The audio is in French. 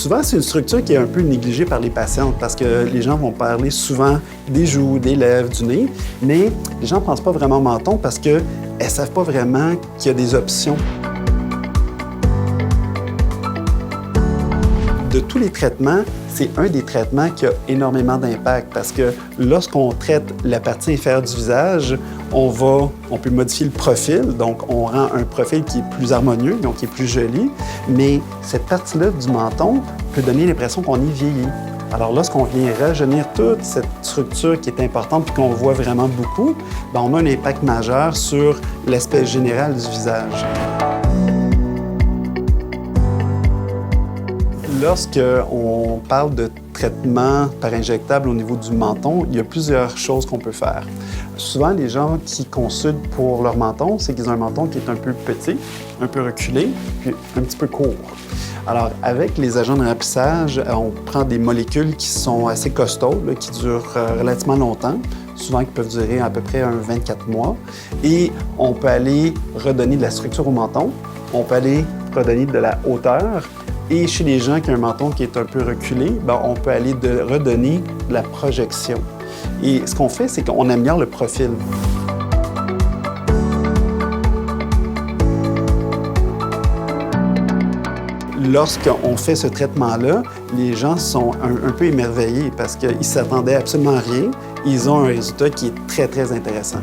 Souvent, c'est une structure qui est un peu négligée par les patientes parce que les gens vont parler souvent des joues, des lèvres, du nez, mais les gens ne pensent pas vraiment au menton parce qu'elles ne savent pas vraiment qu'il y a des options. De tous les traitements, c'est un des traitements qui a énormément d'impact parce que lorsqu'on traite la partie inférieure du visage, on peut modifier le profil, donc on rend un profil qui est plus harmonieux, donc qui est plus joli, mais cette partie-là du menton peut donner l'impression qu'on est vieilli. Alors lorsqu'on vient rajeunir toute cette structure qui est importante et qu'on voit vraiment beaucoup, bien, on a un impact majeur sur l'aspect général du visage. Lorsqu'on parle de traitement par injectable au niveau du menton, il y a plusieurs choses qu'on peut faire. Souvent, les gens qui consultent pour leur menton, c'est qu'ils ont un menton qui est un peu petit, un peu reculé, puis un petit peu court. Alors, avec les agents de remplissage, on prend des molécules qui sont assez costauds, là, qui durent relativement longtemps, souvent qui peuvent durer à peu près 24 mois, et on peut aller redonner de la structure au menton, on peut aller redonner de la hauteur, et chez les gens qui ont un menton qui est un peu reculé, bien, on peut aller redonner de la projection. Et ce qu'on fait, c'est qu'on améliore le profil. Lorsqu'on fait ce traitement-là, les gens sont un peu émerveillés parce qu'ils ne s'attendaient absolument à rien. Ils ont un résultat qui est très, très intéressant.